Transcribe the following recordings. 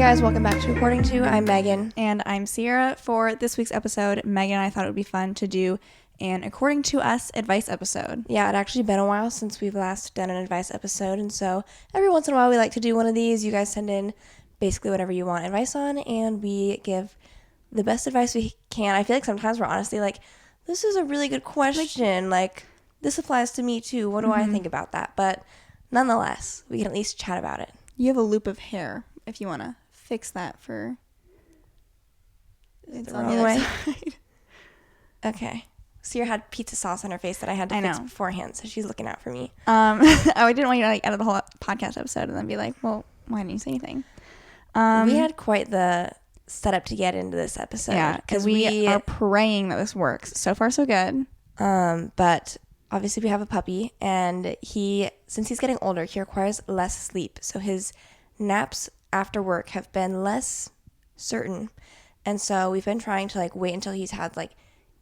guys, welcome back to According To. I'm Megan. And I'm Ciera. For this week's episode, Megan and I thought it would be fun to do an According To Us advice episode. Yeah, it actually been a while since we've last done an advice episode, and so every once in a while we like to do one of these. You guys send in basically whatever you want advice on, and we give the best advice we can. I feel like sometimes we're honestly like, this is a really good question. Like this applies to me too. What do I think about that? But nonetheless, we can at least chat about it. You have a loop of hair if you want to fix that for... It's on the other side. Okay. Ciera had pizza sauce on her face that I had to fix beforehand, so she's looking out for me. I didn't want you to like edit the whole podcast episode and then be like, well, why didn't you say anything? We had quite the setup to get into this episode. Yeah, because we are praying that this works. So far, so good. But obviously we have a puppy, and since he's getting older, he requires less sleep. So his naps after work have been less certain. And so we've been trying to like wait until he's had like,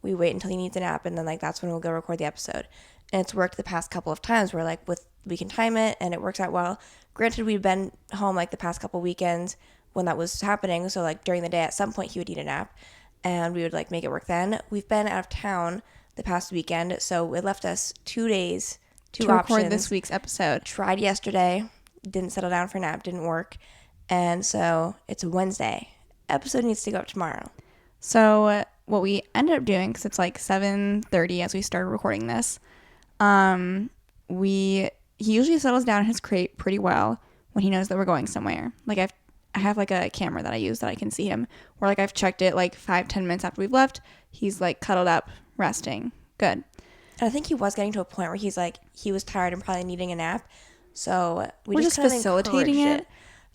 we wait until he needs a nap, and then like that's when we'll go record the episode. And it's worked the past couple of times where like we can time it and it works out well. Granted, we've been home like the past couple weekends when that was happening. So like during the day at some point he would need a nap and we would like make it work then. We've been out of town the past weekend, so it left us 2 days, two to options. Record this week's episode. Tried yesterday, didn't settle down for a nap, didn't work. And so it's Wednesday. Episode needs to go up tomorrow. So what we ended up doing, because it's like 7:30 as we started recording this, he usually settles down in his crate pretty well when he knows that we're going somewhere. Like I have like a camera that I use that I can see him, where like I've checked it like 5-10 minutes after we've left, he's like cuddled up, resting. Good. And I think he was getting to a point where he's like, he was tired and probably needing a nap. So we're just facilitating it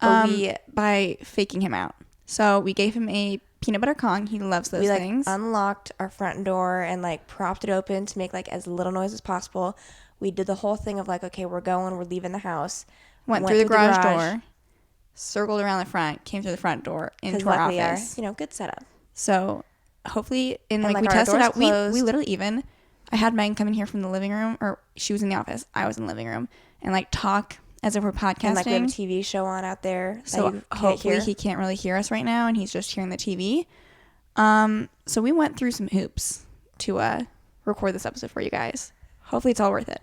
by faking him out. So we gave him a peanut butter Kong. He loves those things. We unlocked our front door and like propped it open to make like as little noise as possible. We did the whole thing of like, okay, we're leaving the house. Went through the garage door, circled around the front, came through the front door into our office. Good setup. So hopefully, we tested out. We literally even, I had Megan come in here from the living room, or she was in the office, I was in the living room, and like talk as if we're podcasting. And like we have a TV show on out there. So hopefully he can't really hear us right now and he's just hearing the TV. So we went through some hoops to record this episode for you guys. Hopefully it's all worth it.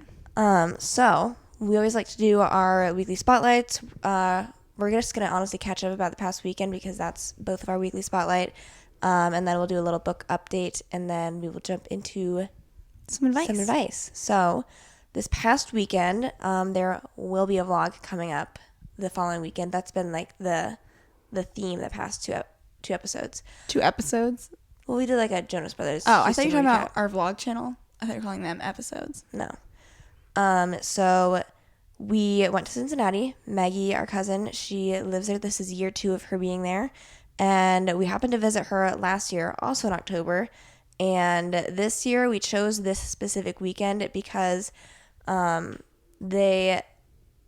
So we always like to do our weekly spotlights. We're just going to honestly catch up about the past weekend because that's both of our weekly spotlight. And then we'll do a little book update, and then we will jump into some advice. So this past weekend, there will be a vlog coming up the following weekend. That's been like the theme the past two episodes. 2 episodes? Well, we did like a Jonas Brothers. Oh, I thought you were talking about our vlog channel. I thought you were calling them episodes. No. So we went to Cincinnati. Maggie, our cousin, she lives there. This is year 2 of her being there. And we happened to visit her last year, also in October. And this year we chose this specific weekend because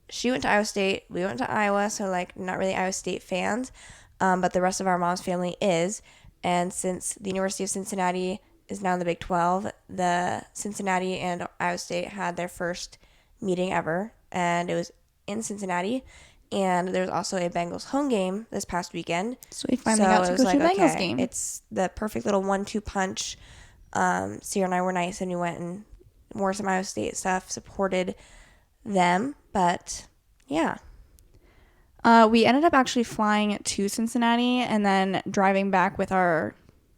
she went to Iowa State, we went to Iowa, so like not really Iowa State fans, but the rest of our mom's family is. And since the University of Cincinnati is now in the Big 12, the Cincinnati and Iowa State had their first meeting ever, and it was in Cincinnati. And there's also a Bengals home game this past weekend. So we finally got to go to a Bengals game. It's the perfect little 1-2 punch. Ciera and I were nice, and we went and wore some Iowa State stuff, supported them. But yeah. We ended up actually flying to Cincinnati and then driving back with our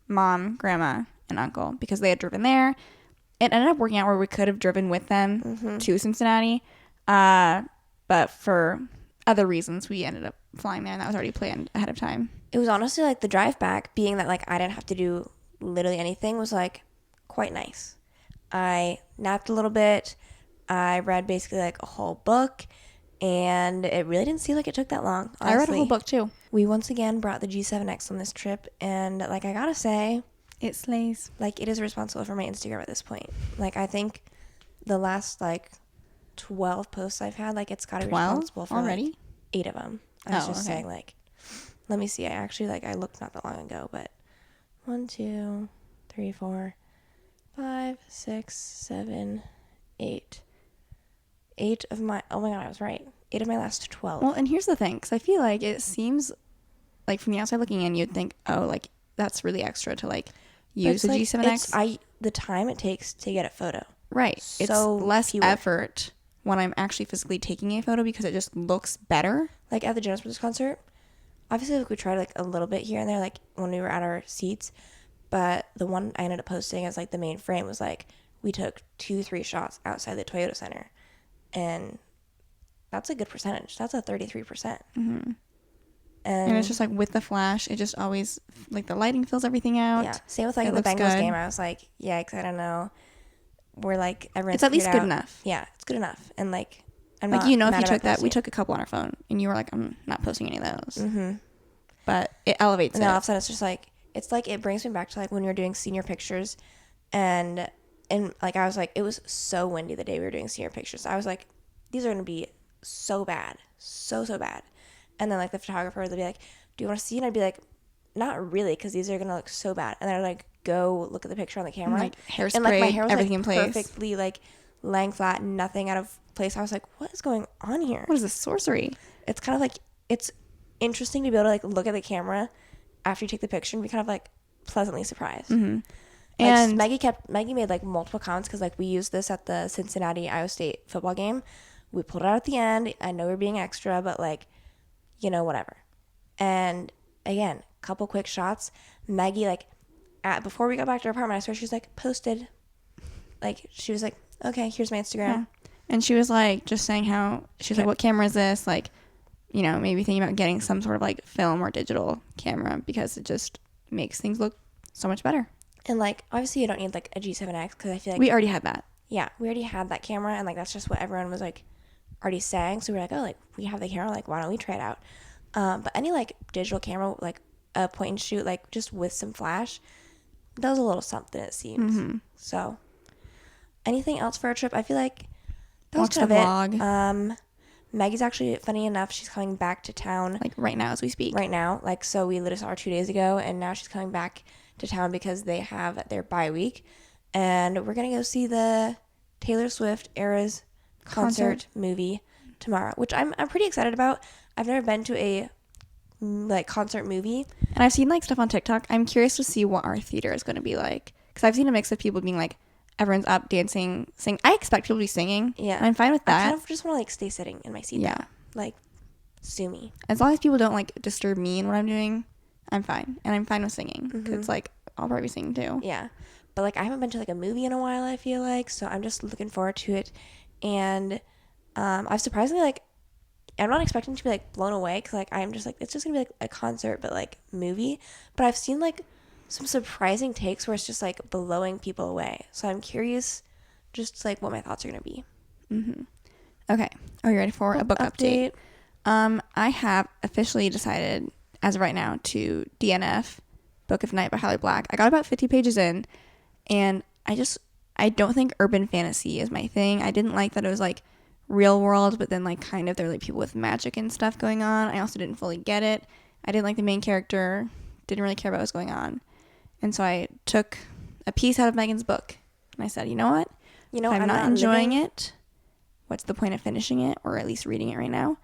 mom, grandma, and uncle because they had driven there. It ended up working out where we could have driven with them to Cincinnati. But for other reasons, we ended up flying there, and that was already planned ahead of time. It was honestly like the drive back, being that like I didn't have to do literally anything, was like quite nice. I napped a little bit. I read basically like a whole book, and it really didn't seem like it took that long, honestly. I read a whole book too. We once again brought the G7X on this trip, and like I gotta say, it slays. Like it is responsible for my Instagram at this point. Like I think the last like 12 posts I've had, like it's gotta be responsible for already? Like 8 of them. I was just saying, like, let me see. I looked not that long ago, but 1, 2, 3, 4, 5, 6, 7, 8. 8 of my, oh my God, I was right. 8 of my last 12. Well, and here's the thing, because I feel like it seems like from the outside looking in, you'd think, oh, like that's really extra to like use a like, G7X. the time it takes to get a photo. Right. So it's less fewer. effort when I'm actually physically taking a photo because it just looks better. Like at the Jonas Brothers concert, obviously like we tried like a little bit here and there, like when we were at our seats, but the one I ended up posting as like the main frame was like we took 2-3 shots outside the Toyota Center, and that's a good percentage. That's a 33%. And it's just like with the flash, it just always like the lighting fills everything out. Yeah, same with like It the looks Bengals good. game. I was like, yikes, I don't know. We're like everyone's It's at least figured good out. enough. Yeah, it's good enough, and like I'm Like, not you know, if mad you about took that, we posting. took a couple on our phone, and you were like, I'm not posting any of those. But it elevates And it. then all of a sudden it's just like it brings me back to like when we were doing senior pictures, and like I was like, it was so windy the day we were doing senior pictures. I was like, these are gonna be so bad, so bad. And then like the photographer would be like, do you want to see? And I'd be like, not really, because these are gonna look so bad. And then I'd like go look at the picture on the camera, Like hairspray, and like my hair was everything like in place. perfectly like laying flat, nothing out of place. I was like, what is going on here? What is this sorcery? It's kind of like, it's interesting to be able to like look at the camera after you take the picture and be kind of like pleasantly surprised. Like, And Maggie made like multiple comments because like we used this at the Cincinnati Iowa State football game. We pulled it out at the end. I know we're being extra, but like, you know, whatever. And again, couple quick shots. Maggie, like before we got back to our apartment, I swear she was like, posted. Like she was like, okay, here's my Instagram. yeah. And she was like just saying how she's like, what camera is this? Like, you know, maybe thinking about getting some sort of like film or digital camera because it just makes things look so much better. And like obviously you don't need like a G7X because I feel like We already had that. yeah, we already had that camera, and like that's just what everyone was like already saying. So we were like, oh, like we have the camera, like why don't we try it out? But any like digital camera, like a point and shoot, like just with some flash, does a little something, it seems. So anything else for our trip? I feel like that was Watch kind the of it. vlog. Maggie's actually, funny enough, she's coming back to town Like right now as we speak. right now. Like, so we literally saw her 2 days ago, and now she's coming back to town because they have their bye week, and we're gonna go see the Taylor Swift Eras concert movie tomorrow, which I'm pretty excited about. I've never been to a like concert movie, And I've seen like stuff on TikTok. I'm curious to see what our theater is going to be like because I've seen a mix of people being like, everyone's up dancing, singing. I expect people to be singing. yeah, And I'm fine with I that. kind of just want to like stay sitting in my seat. Yeah. Though. Like sue me. As long as people don't like disturb me in what I'm doing, I'm fine. And I'm fine with singing because it's like I'll probably be singing too. Yeah, but like I haven't been to like a movie in a while, I feel like, so I'm just looking forward to it. And I've surprisingly like, I'm not expecting to be like blown away because like I'm just like, it's just gonna be like a concert but like movie. But I've seen like some surprising takes where it's just like blowing people away, so I'm curious just like what my thoughts are gonna be. Okay. Are you ready for a book update? I have officially decided as of right now to DNF Book of Night by Holly Black. I got about 50 pages in, and I don't think urban fantasy is my thing. I didn't like that it was like real world, but then like kind of there were like people with magic and stuff going on. I also didn't fully get it. I didn't like the main character, didn't really care about what was going on. And so I took a piece out of Megan's book and I said, you know what? You know, If I'm not enjoying living- it, what's the point of finishing it or at least reading it right now?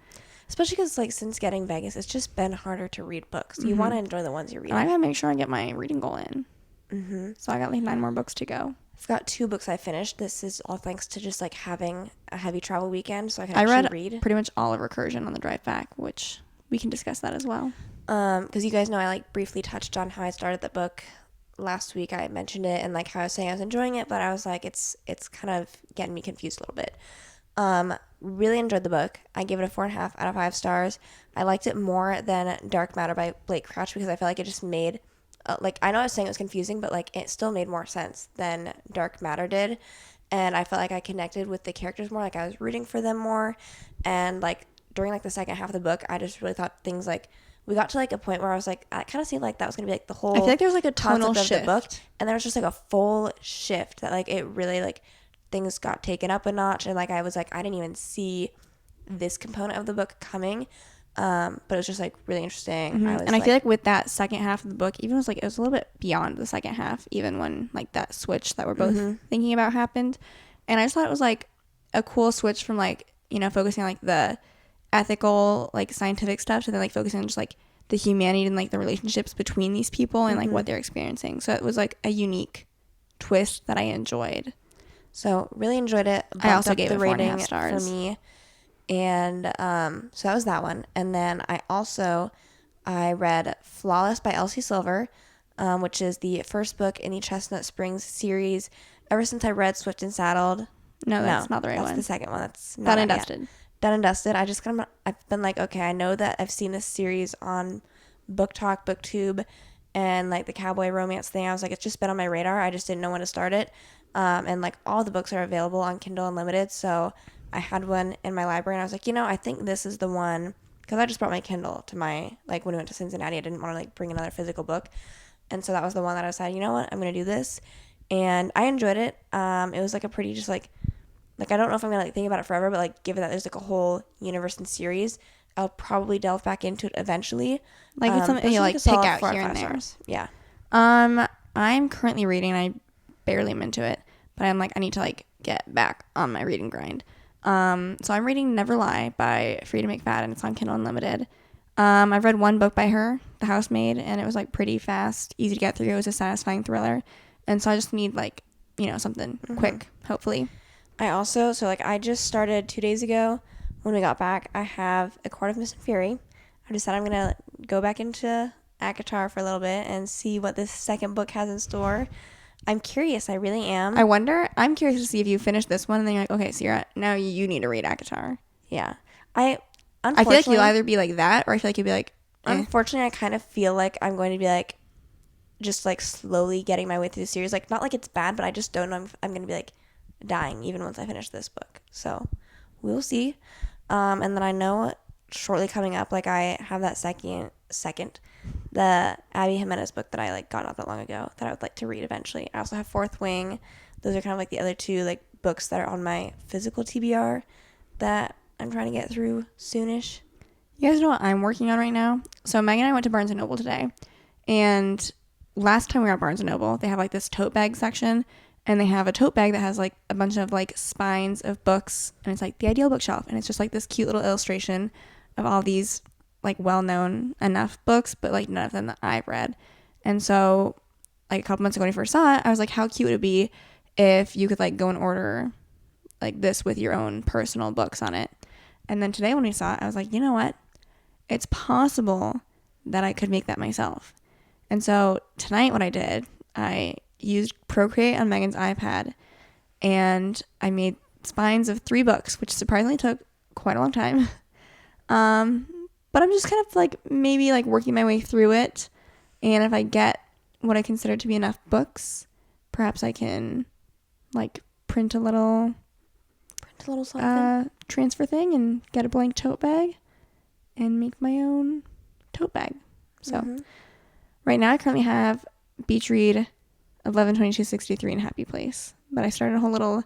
especially because like since getting Vegas, it's just been harder to read books. You want to enjoy the ones you're reading. And I gotta make sure I get my reading goal in. So I got like 9 more books to go. I've got 2 books I finished. This is all thanks to just like having a heavy travel weekend, so I can I actually read read. pretty much all of Recursion on the drive back, which we can discuss that as well. Because you guys know I like briefly touched on how I started the book last week. I mentioned it and like how I was saying I was enjoying it, but I was like it's kind of getting me confused a little bit. Really enjoyed the book. I gave it a 4.5 out of 5 stars. I liked it more than Dark Matter by Blake Crouch because I felt like it just made like, I know I was saying it was confusing, but like it still made more sense than Dark Matter did, and I felt like I connected with the characters more, like I was rooting for them more. And like during like the second half of the book, I just really thought things like, we got to like a point where I was like, I kind of seemed like that was gonna be like the whole I feel like there was like a tonal concept shift. of the book, and there was just like a full shift that like it really like things got taken up a notch, and like I was like, I didn't even see this component of the book coming. But it was just like really interesting. And I feel like with that second half of the book, even it was a little bit beyond the second half, even when like that switch that we're both thinking about happened. And I just thought it was like a cool switch from like, you know, focusing on like the ethical, like scientific stuff to then like focusing on just like the humanity and like the relationships between these people and like what they're experiencing. So it was like a unique twist that I enjoyed. So really enjoyed it. I also gave the it rating 4.5 stars for me. And so that was that one. And then I read Flawless by Elsie Silver, which is the first book in the Chestnut Springs series. Ever since I read Swift and Saddled. No, that's not the right that's one. The second one. That's not Done and out yet. Dusted. Done and Dusted. I've been like, okay, I know that I've seen this series on Book Talk, BookTube, and like the cowboy romance thing. I was like, it's just been on my radar. I just didn't know when to start it. And like all the books are available on Kindle Unlimited. So I had one in my library and I was like, I think this is the one, because I just brought my Kindle to when we went to Cincinnati, I didn't want to like bring another physical book. And so that was the one that I decided, you know what, I'm going to do this. And I enjoyed it. It was like a pretty just like I don't know if I'm going to like think about it forever, but like given that there's like a whole universe and series, I'll probably delve back into it eventually. Like it's something you like pick out here and there. Stars. Yeah. I'm currently reading, and I barely am into it, but I'm like, I need to like get back on my reading grind. So I'm reading Never Lie by Frida McFadden. It's on Kindle Unlimited. I've read one book by her, The Housemaid, and it was like pretty fast, easy to get through. It was a satisfying thriller. And so I just need like, something quick, hopefully. I just started 2 days ago when we got back. I have A Court of Mist and Fury. I decided I'm going to go back into ACOTAR for a little bit and see what this second book has in store. I'm curious. I really am. I'm curious to see if you finish this one and then you're like, okay, Ciera, now you need to read ACOTAR. Yeah. I feel like you'll either be like that or I feel like you'll be like, Unfortunately, I kind of feel like I'm going to be like, just like slowly getting my way through the series. Like, not like it's bad, but I just don't know if I'm going to be like dying even once I finish this book. So we'll see. And then I know shortly coming up, like I have that second, the Abby Jimenez book that I like got not that long ago that I would like to read eventually. I also have Fourth Wing. Those are kind of like the other two like books that are on my physical TBR that I'm trying to get through soonish. You guys know what I'm working on right now? So Megan and I went to Barnes & Noble today, and last time we were at Barnes & Noble, they have like this tote bag section, and they have a tote bag that has like a bunch of like spines of books, and it's like the ideal bookshelf, and it's just like this cute little illustration of all these like well-known enough books, but like none of them that I've read. And so like a couple months ago when I first saw it, I was like, how cute would it be if you could like go and order like this with your own personal books on it. And then today when we saw it, I was like, you know what? It's possible that I could make that myself. And so tonight what I did, I used Procreate on Megan's iPad and I made spines of 3 books, which surprisingly took quite a long time. But I'm just kind of like maybe like working my way through it. And if I get what I consider to be enough books, perhaps I can like print a little something, transfer thing and get a blank tote bag and make my own tote bag. So right now I currently have Beach Read, 11/22/63 and Happy Place. But I started a whole little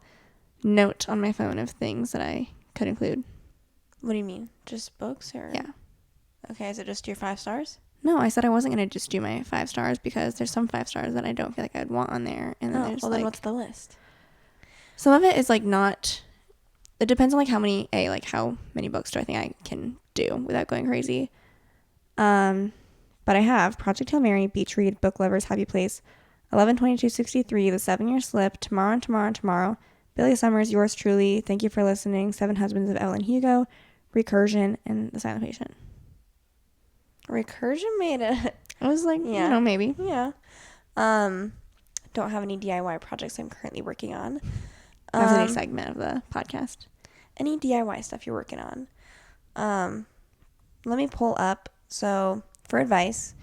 note on my phone of things that I could include. What do you mean? Just books or? Yeah. Okay, is it just your 5 stars? No, I said I wasn't going to just do my 5 stars because there's some 5 stars that I don't feel like I'd want on there. And then there's then what's the list? Some of it is like not, it depends on like how many books do I think I can do without going crazy. But I have Project Hail Mary, Beach Read, Book Lovers, Happy Place, 11/22/63, The 7-Year Slip, Tomorrow and Tomorrow and Tomorrow, Billy Summers, Yours Truly, Thank You for Listening, 7 Husbands of Evelyn Hugo, Recursion, and The Silent Patient. Recursion made it. I was like, maybe. Yeah. Don't have any DIY projects I'm currently working on. That's a new segment of the podcast. Any DIY stuff you're working on? Let me pull up. So for advice,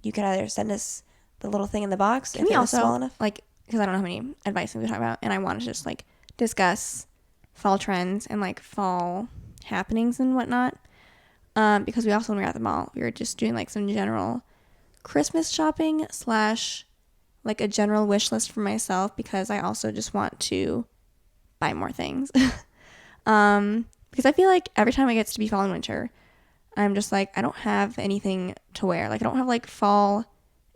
you can either send us the little thing in the box. Can we also, small enough. Like, because I don't know how many advice things we talk about, and I want to just like discuss fall trends and like fall happenings and whatnot. Because we also, when we were at the mall, we were just doing like some general Christmas shopping / like a general wish list for myself, because I also just want to buy more things. Because I feel like every time it gets to be fall and winter, I'm just like, I don't have anything to wear. Like I don't have like fall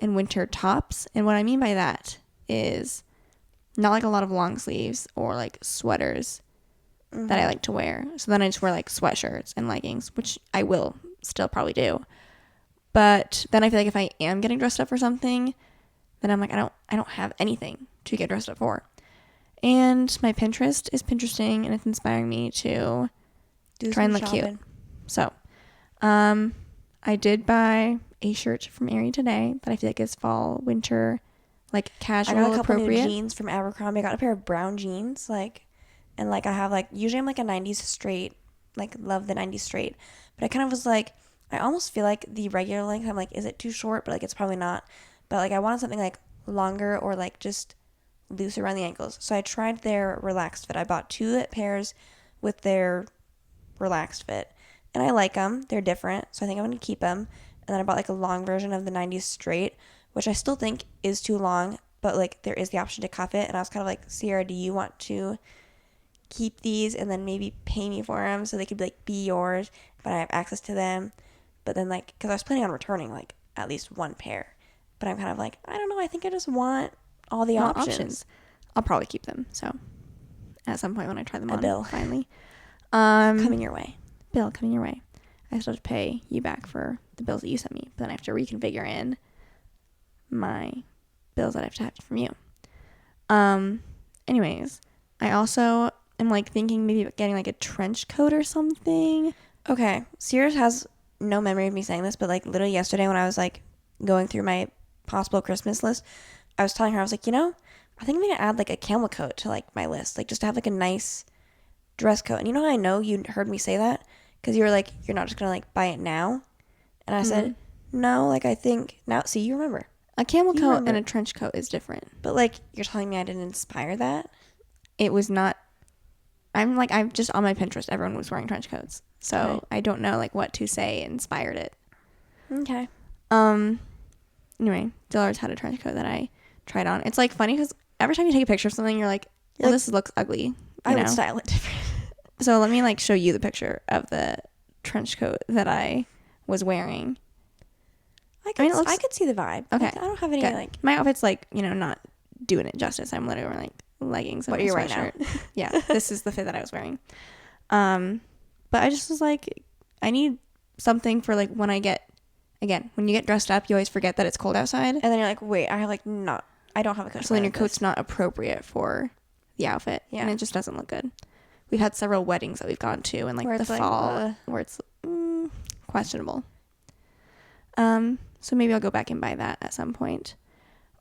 and winter tops. And what I mean by that is not like a lot of long sleeves or like sweaters that I like to wear. So then I just wear like sweatshirts and leggings, which I will still probably do. But then I feel like if I am getting dressed up for something, then I'm like, I don't have anything to get dressed up for. And my Pinterest is Pinteresting, and it's inspiring me to try and look cute. So, I did buy a shirt from Aerie today that I feel like is fall, winter, like casual, I got a couple appropriate. new jeans from Abercrombie. I got a pair of brown jeans, like, and like I have like, usually I'm like a 90s straight, like love the 90s straight, but I kind of was like, I almost feel like the regular length, I'm like, is it too short? But like it's probably not. But like I wanted something like longer or like just loose around the ankles. So I tried their relaxed fit. I bought 2 pairs with their relaxed fit, and I like them. They're different, so I think I'm going to keep them. And then I bought like a long version of the 90s straight, which I still think is too long, but like there is the option to cuff it. And I was kind of like, Ciera, do you want to keep these and then maybe pay me for them so they could be yours, but I have access to them? But then like, because I was planning on returning like at least 1 pair, but I'm kind of like, I don't know, I think I just want all the options. I'll probably keep them. So at some point when I try them on, bill finally, coming your way. Bill coming your way. I still have to pay you back for the bills that you sent me, but then I have to reconfigure in my bills that I have to have from you. Anyways, I also am like thinking maybe about getting like a trench coat or something. Okay, Sears has no memory of me saying this, but like literally yesterday when I was like going through my possible Christmas list, I was telling her, I was like, I think I'm gonna add like a camel coat to like my list, like just to have like a nice dress coat. And you know how I know you heard me say that? Because you were like, you're not just gonna like buy it now. And I said, no, like I think now. See, you remember. A camel coat and a trench coat is different. But like you're telling me I didn't inspire that? It was not. I'm just on my Pinterest. Everyone was wearing trench coats, so Okay. I don't know like what to say inspired it. Okay. Anyway, Dillard's had a trench coat that I tried on. It's like funny because every time you take a picture of something, you're like, well, this looks ugly. I would style it different. So let me like show you the picture of the trench coat that I was wearing. I could see the vibe. Okay. Like, I don't have any like. My outfit's like, not doing it justice. I'm literally wearing like leggings and What a you're wearing sweatshirt. now. Yeah, this is the fit that I was wearing. But I just was like, I need something for like when when you get dressed up, you always forget that it's cold outside. And then you're like, wait, I don't have a coat. So then your coat's not appropriate for the outfit. Yeah. And it just doesn't look good. We've had several weddings that we've gone to in like the fall where it's questionable. So maybe I'll go back and buy that at some point.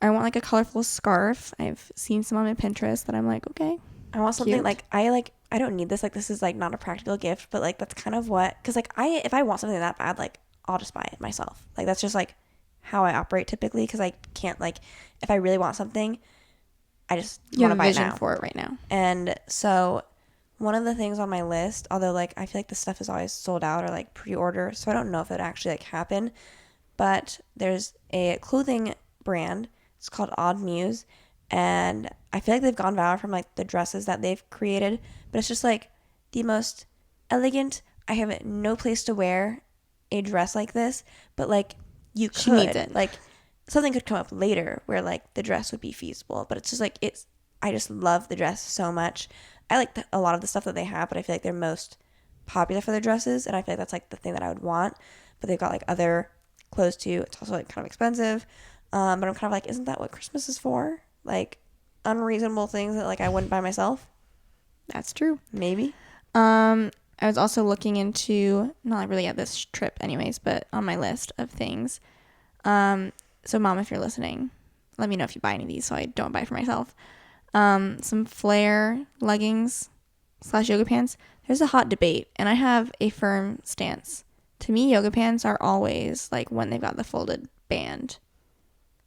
I want like a colorful scarf. I've seen some on my Pinterest that I'm like, okay. I want something cute. I don't need this. Like this is like not a practical gift, but like that's kind of what, because like if I want something that bad, like I'll just buy it myself. Like that's just like how I operate typically, because I can't like, if I really want something, I just want to buy it now. You have a vision for it right now. And so one of the things on my list, although like I feel like the stuff is always sold out or like pre-order, so I don't know if it would actually like happen, but there's a clothing brand. It's called Odd Muse, and I feel like they've gone viral from like the dresses that they've created, but it's just like the most elegant. I have no place to wear a dress like this, but like you could. She needs it. Like something could come up later where like the dress would be feasible, but it's just like I just love the dress so much. I like a lot of the stuff that they have, but I feel like they're most popular for their dresses, and I feel like that's like the thing that I would want. But they've got like other clothes too. It's also like kind of expensive. But I'm kind of like, isn't that what Christmas is for? Like unreasonable things that like I wouldn't buy myself. That's true. Maybe. I was also looking into, not really at this trip anyways, but on my list of things. So Mom, if you're listening, let me know if you buy any of these so I don't buy for myself. Some flare leggings / yoga pants. There's a hot debate, and I have a firm stance. To me, yoga pants are always like when they've got the folded band.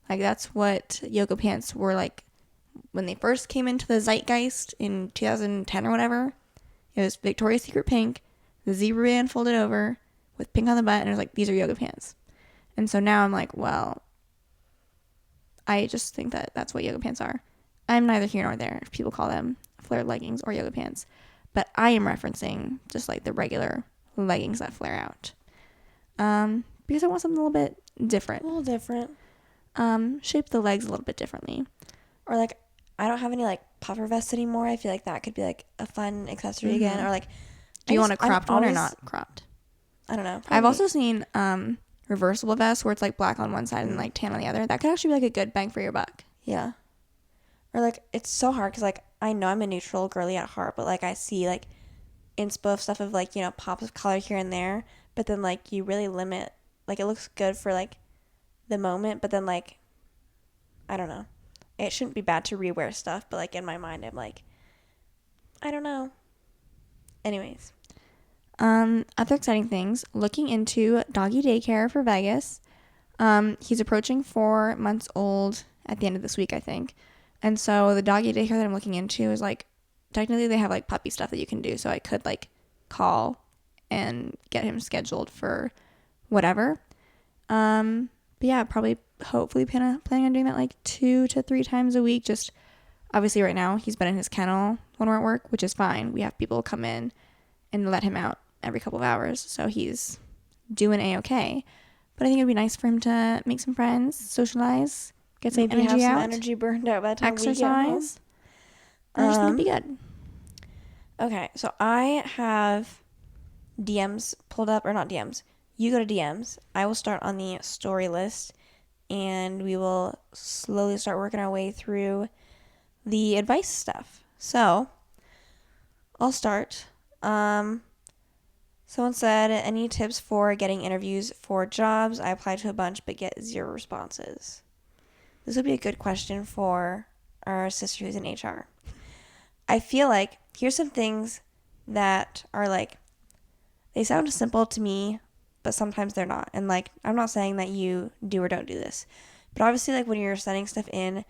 Like that's what yoga pants were like when they first came into the zeitgeist in 2010 or whatever. It was Victoria's Secret pink, the zebra band folded over with pink on the butt, and it was like, these are yoga pants. And so now I'm like, well, I just think that that's what yoga pants are. I'm neither here nor there if people call them flared leggings or yoga pants, but I am referencing just like the regular leggings that flare out. Because I want something a little bit different. A little different. Shape the legs a little bit differently. Or like, I don't have any like puffer vests anymore. I feel like that could be like a fun accessory again. Or like, do you want a cropped one or not cropped? I don't know. Probably. I've also seen reversible vests where it's like black on one side and like tan on the other. That could actually be like a good bang for your buck. Yeah. Or like it's so hard because like I know I'm a neutral girly at heart, but like I see like inspo of stuff of like, you know, pops of color here and there, but then like you really limit, like it looks good for like the moment, but then like I don't know, it shouldn't be bad to rewear stuff, but like in my mind I'm like, I don't know. Anyways, Other exciting things, looking into doggy daycare for Vegas. He's approaching 4 months old at the end of this week, I think. And so the doggy daycare that I'm looking into is like, technically they have like puppy stuff that you can do. So I could like call and get him scheduled for whatever. But yeah, probably hopefully planning on doing that like 2 to 3 times a week. Just obviously right now he's been in his kennel when we're at work, which is fine. We have people come in and let him out every couple of hours. So he's doing A-okay. But I think it'd be nice for him to make some friends, socialize, get some maybe energy have some out, energy burned out by the time exercise. we get home. I just think it'd be good. Okay, so I have DMs pulled up, or not DMs. You go to DMs. I will start on the story list, and we will slowly start working our way through the advice stuff. So, I'll start. Someone said, any tips for getting interviews for jobs? I applied to a bunch, but get 0 responses. This would be a good question for our sister who's in HR. I feel like here's some things that are like, they sound simple to me, but sometimes they're not. And like, I'm not saying that you do or don't do this, but obviously like when you're sending stuff in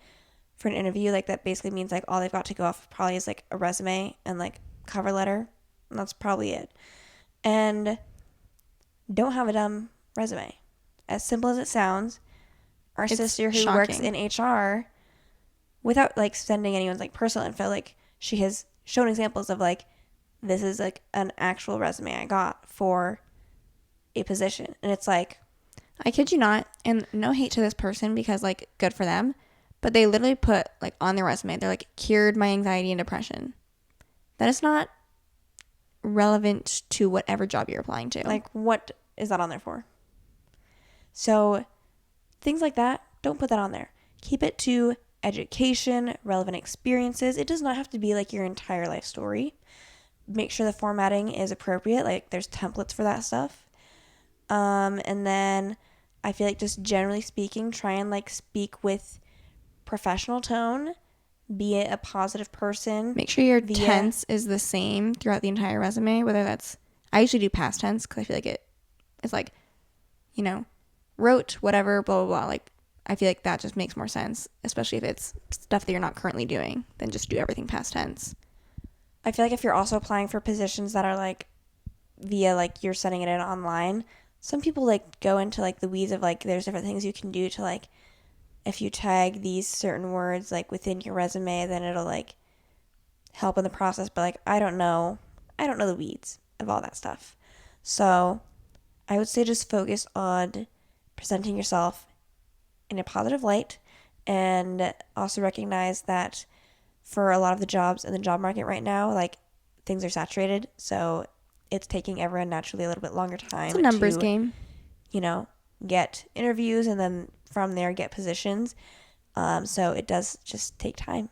for an interview, like that basically means like all they've got to go off probably is like a resume and like cover letter. And that's probably it. And don't have a dumb resume. As simple as it sounds, our sister who works in HR, without like sending anyone's like personal info, like she has shown examples of like, this is like an actual resume I got for a position. And it's like, I kid you not, and no hate to this person because like good for them, but they literally put like on their resume, they're like, cured my anxiety and depression. That is not relevant to whatever job you're applying to. Like, what is that on there for? So things like that, don't put that on there. Keep it to education, relevant experiences. It does not have to be like your entire life story. Make sure the formatting is appropriate. Like there's templates for that stuff. And then I feel like just generally speaking, try and like speak with professional tone. Be a positive person. Make sure your tense is the same throughout the entire resume, whether that's, I usually do past tense because I feel like it's like, you know, wrote, whatever, blah, blah, blah. Like, I feel like that just makes more sense, especially if it's stuff that you're not currently doing, than just do everything past tense. I feel like if you're also applying for positions that are like via like you're sending it in online, some people like go into like the weeds of like there's different things you can do to like, if you tag these certain words like within your resume, then it'll like help in the process. But like I don't know the weeds of all that stuff. So I would say just focus on presenting yourself in a positive light, and also recognize that for a lot of the jobs in the job market right now, like things are saturated, so it's taking everyone naturally a little bit longer time. It's a numbers game. You know, get interviews and then from there get positions. So it does just take time.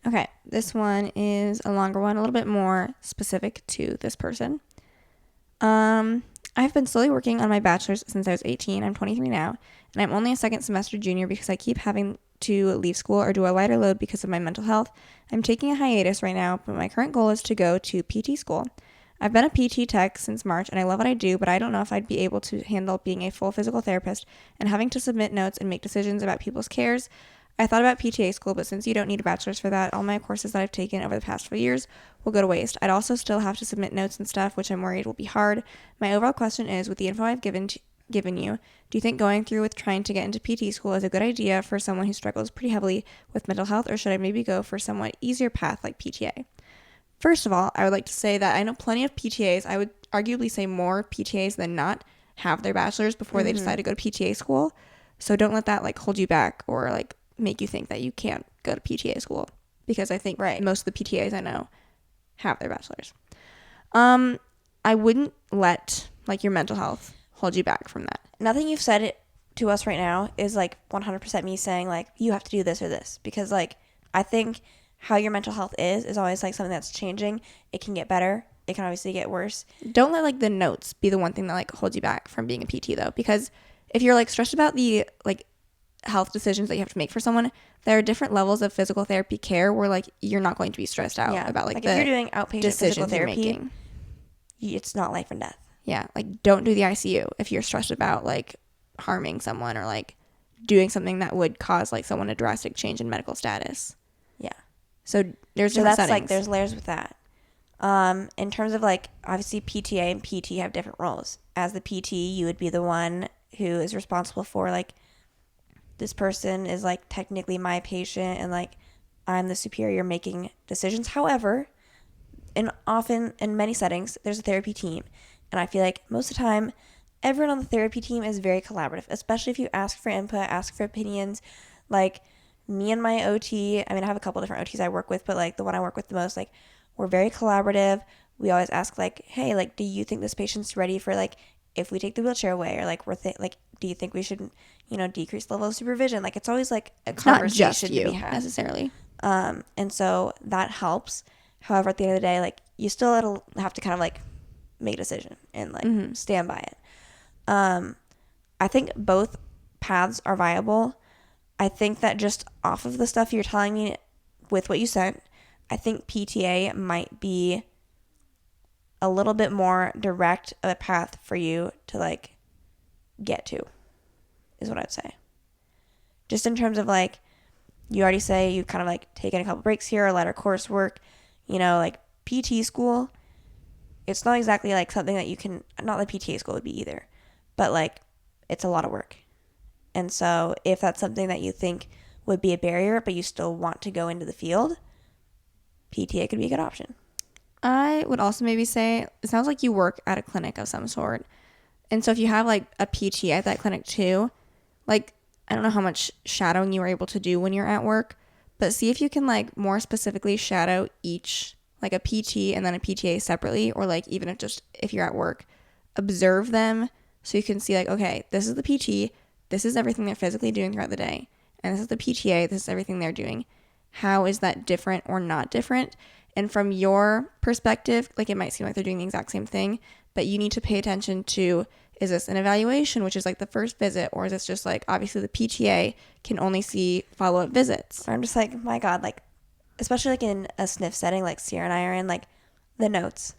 Okay, this one is a longer one, a little bit more specific to this person. I've been slowly working on my bachelor's since I was 18. I'm 23 now, and I'm only a second semester junior because I keep having to leave school or do a lighter load because of my mental health. I'm taking a hiatus right now, but my current goal is to go to PT school. I've been a PT tech since March, and I love what I do, but I don't know if I'd be able to handle being a full physical therapist and having to submit notes and make decisions about people's cares. I thought about PTA school, but since you don't need a bachelor's for that, all my courses that I've taken over the past 4 years will go to waste. I'd also still have to submit notes and stuff, which I'm worried will be hard. My overall question is, with the info I've given you, do you think going through with trying to get into PT school is a good idea for someone who struggles pretty heavily with mental health, or should I maybe go for a somewhat easier path like PTA? First of all, I would like to say that I know plenty of PTAs. I would arguably say more PTAs than not have their bachelor's before they decide to go to PTA school. So don't let that like hold you back or like make you think that you can't go to PTA school, because I think most of the PTAs I know have their bachelor's. I wouldn't let like your mental health hold you back from that. Nothing you've said to us right now is like 100% me saying like you have to do this or this, because like I think how your mental health is always like something that's changing. It can get better. It can obviously get worse. Don't let like the notes be the one thing that like holds you back from being a PT though, because if you're like stressed about the like health decisions that you have to make for someone, there are different levels of physical therapy care where like you're not going to be stressed out about like the if you're doing outpatient physical therapy, it's not life and death. Yeah, like don't do the ICU if you're stressed about like harming someone or like doing something that would cause like someone a drastic change in medical status. Yeah. So there's different settings. Like there's layers with that. In terms of like obviously PTA and PT have different roles. As the PT, you would be the one who is responsible for like this person is like technically my patient and like I'm the superior making decisions. However, often in many settings there's a therapy team, and I feel like most of the time everyone on the therapy team is very collaborative, especially if you ask for input, ask for opinions. Like me and my OT, I mean I have a couple different OTs I work with, but like the one I work with the most, like we're very collaborative. We always ask like, hey, like do you think this patient's ready for like if we take the wheelchair away, or like like do you think we should decrease the level of supervision? Like it's always like a conversation not just you, to be had necessarily. And so that helps. However, at the end of the day, like you still have to kind of like make a decision and like stand by it. I think both paths are viable. I think that just off of the stuff you're telling me with what you sent, I think PTA might be a little bit more direct of a path for you to like get to, is what I'd say. Just in terms of like, you already say you kind of like taken a couple breaks here, a lighter coursework, like PT school. It's not exactly like something that you can, not like PTA school would be either, but like it's a lot of work. And so if that's something that you think would be a barrier, but you still want to go into the field, PTA could be a good option. I would also maybe say, it sounds like you work at a clinic of some sort. And so if you have like a PT at that clinic too, like I don't know how much shadowing you are able to do when you're at work, but see if you can like more specifically shadow each, like a PT and then a PTA separately, or like even if you're at work, observe them so you can see like, okay, this is the PT, this is everything they're physically doing throughout the day, and this is the PTA, this is everything they're doing. How is that different or not different? And from your perspective, like it might seem like they're doing the exact same thing, but you need to pay attention to, is this an evaluation, which is like the first visit, or is this just like, obviously the PTA can only see follow-up visits. I'm just like, my God, like, especially like in a SNF setting like Ciera and I are in, like the notes.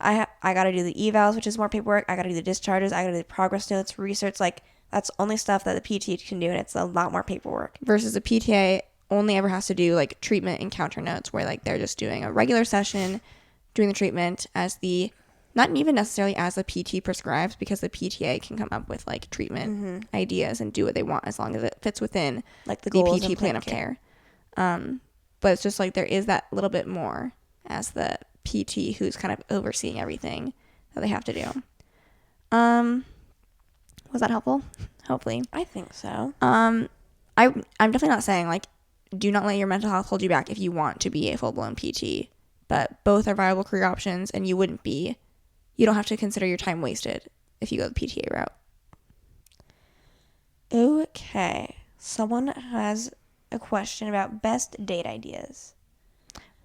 I got to do the evals, which is more paperwork. I got to do the discharges. I got to do the progress notes, research. Like that's only stuff that the PT can do, and it's a lot more paperwork. Versus a PTA only ever has to do like treatment and counter notes, where like they're just doing a regular session, doing the treatment as the, not even necessarily as the PT prescribes, because the PTA can come up with like treatment ideas and do what they want as long as it fits within like the PT plan of care. But it's just like there is that little bit more as the PT who's kind of overseeing everything that they have to do. Was that helpful? Hopefully. I think so. I'm definitely not saying like do not let your mental health hold you back if you want to be a full-blown PT, but both are viable career options, and you don't have to consider your time wasted if you go the PTA route. Okay. Someone has a question about best date ideas.